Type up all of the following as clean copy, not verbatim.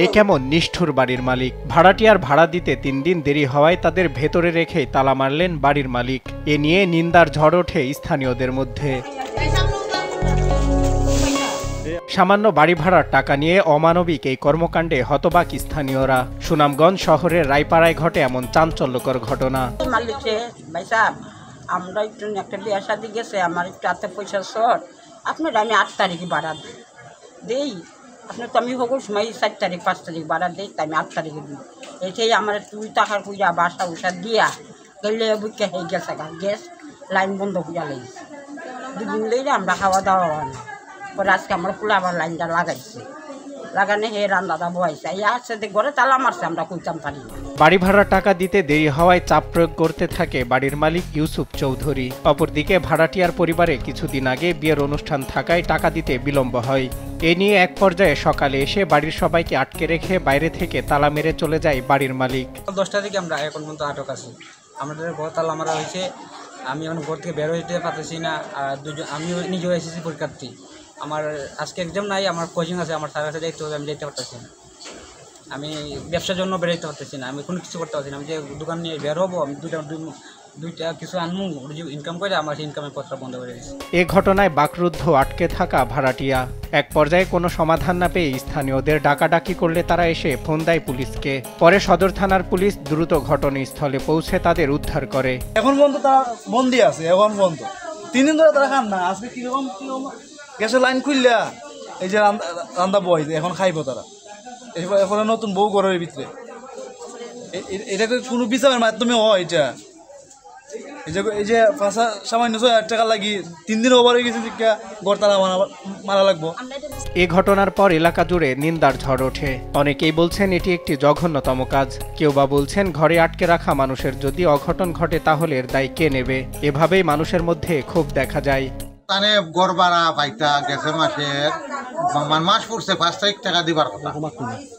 এ কেমন নিষ্ঠুর বাড়ির মালিক। ভাড়াটিয়ার ভাড়া দিতে 3 দিন দেরি হওয়ায় তাদের ভেতরে রেখেই তালা মারলেন বাড়ির মালিক। এ নিয়ে নিন্দার ঝড় ওঠে স্থানীয়দের মধ্যে। সামান্য বাড়ি ভাড়ার টাকা নিয়ে অমানবিক এই কর্মকাণ্ডে হতবাক স্থানীয়রা। সুনামগঞ্জ শহরের রায়পাড়ায় ঘটে এমন চাঞ্চল্যকর ঘটনা। আমরা একটু একটা বিয়ে শাদী গেছে, আমার একটু হাতে পয়সা শর্ট, আপনার আমি 8 তারিখে ভাড়া দিই, আপনার তো আমি হকুর সময় 4 তারিখ 5 তারিখ ভাড়া দিই, তাই আমি 8 তারিখে দিই। এটাই আমার 2 টাকার পয়সা বাসা উষা দিয়া গেলে বুকে হয়ে গেছে, গ্যাস লাইন বন্ধ হইয়া লেগেছে। 2 দিন লেগে আমরা খাওয়া দাওয়া হয় না। পরে আজকে আমরা ফুলে আবার লাইনটা লাগাইছি, লাগানে হে রান্নাটা বহাইছে, এই আসছে ঘরে তালা মারছে, আমরা কইতাম পারি না। বাড়ি ভাড়া টাকা দিতে দেরি হওয়ায় চাপ প্রয়োগ করতে থাকে বাড়ির মালিক ইউসুফ চৌধুরী। অপরদিকে ভাড়াটিয়ার পরিবারে কিছুদিন আগে বিয়ের অনুষ্ঠান থাকায় টাকা দিতে বিলম্ব হয়। এ নিয়ে এক পর্যায়ে সকালে এসে বাড়ির সবাইকে আটকে রেখে বাইরে থেকে তালা মেরে চলে যায় বাড়ির মালিক। 10টা থেকে আমরা এখন পর্যন্ত আটক আছি। আমাদের ঘর তালা মারা হয়েছে, আমি এখন ঘর থেকে বের হইতে পারতেছি না। আর আমি নিজেও এসেছি পরীক্ষার্থী, আমার আজকে এক্সাম নাই, আমার কোচিং আছে, আমার স্যার কাছে যাইতে হবে, আমি যেতে পারতেছি না। আমি ব্যবসার জন্য বেরোতে পারতেছি না, আমি কোনো কিছু করতে পারছি না। আমি যে দোকান নিয়ে বের হবো, আমি দুইটা কিছু আনবো, ইনকাম করে আমার সেই ইনকামের পথটা বন্ধ করে দিয়েছি। এ ঘটনায় বাকরুদ্ধ আটকে থাকা ভাড়াটিয়া। এক পর্যায়ে কোনো সমাধান না পেয়ে স্থানীয়দের ডাকাডাকি করলে তারা এসে ফোন দেয় পুলিশকে। পরে সদর থানার পুলিশ দ্রুত ঘটনাস্থলে পৌঁছে তাদের উদ্ধার করে। এখন পর্যন্ত তারা বন্দি আছে, এখন পর্যন্ত 3 দিন ধরে তারা খান না। আজকে কিরকম গ্যাসের লাইন খুললা এই যে রান্না বয় এখন খাইব তারা। এখন নতুন বউ ঘরের ভিতরে এটা কোনো বিচারের মাধ্যমে হয়। এটা এই যে সামান্য 6,000 টাকা লাগি 3 দিন ওভার হয়ে গেছে, ঘর তালা মারা লাগবো। এ ঘটনার পর এলাকা জুড়ে নিন্দার ঝড় ওঠে। অনেকেই বলছেন এটি একটি জঘন্যতম কাজ, কেউ বা বলছেন ঘরে আটকে রাখা মানুষের যদি অঘটন ঘটে তাহলে এর দায় কে নেবে। এভাবেই মানুষের মধ্যে ক্ষোভ দেখা যায়। তানে গড় ভাড়া পাইতা গেছে মাসের মাস পড়ছে 5 তারিখ টাকা দিবার কথা,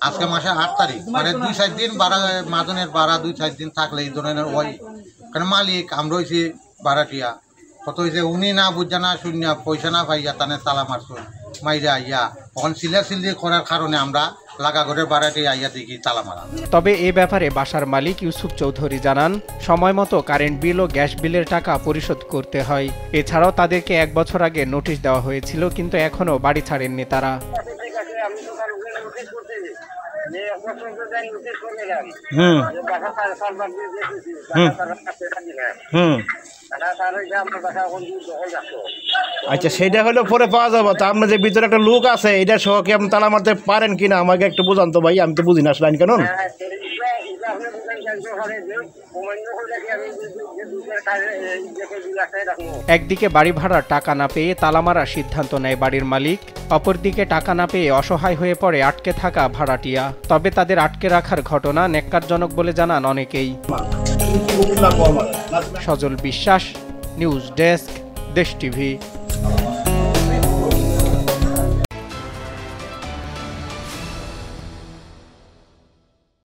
আজকে মাসে 8 তারিখ, মানে 2-4 দিন ভাড়া মাজনের ভাড়া 2-4 দিন থাকলে এই ধরনের ওই কারণ মালিক আমরা হয়েছি ভাড়াটিয়া কত হয়েছে উনি না বুঝা না শূন্য পয়সা না পাইয়া তানে তালা মারছো মাইরা আইয়া তখন সিলাসিলি করার কারণে আমরা লাগা ঘরের ভাড়াটি আইয়া দেখি তালা মারা। তবে এ ব্যাপারে বাসার মালিক ইউসুফ চৌধুরী জানান, সময় মতো কারেন্ট বিল ও গ্যাস বিলের টাকা পরিশোধ করতে হয়। এছাড়াও তাদেরকে 1 বছর আগে নোটিশ দেওয়া হয়েছিল, কিন্তু এখনও বাড়ি ছাড়েননি তারা। আচ্ছা, সেটা হলো পরে পাওয়া যাবে। তা আপনার যে ভিতরে একটা লোক আছে, এটা সহ কি আপনি তালা মারতে পারেন কিনা আমাকে একটু বুঝান তো ভাই, আমি তো বুঝি না আসলে আইন কানুন। একদিকে বাড়ি ভাড়ার টাকা না পেয়ে তালা মারার সিদ্ধান্ত নেয় বাড়ির মালিক, অপরদিকে টাকা না পেয়ে অসহায় হয়ে পড়ে আটকে থাকা ভাড়াটিয়া। তবে তাদের আটকে রাখার ঘটনা ন্যাক্কারজনক বলে জানান অনেকেই। সজল বিশ্বাস, নিউজ ডেস্ক, দেশ টিভি।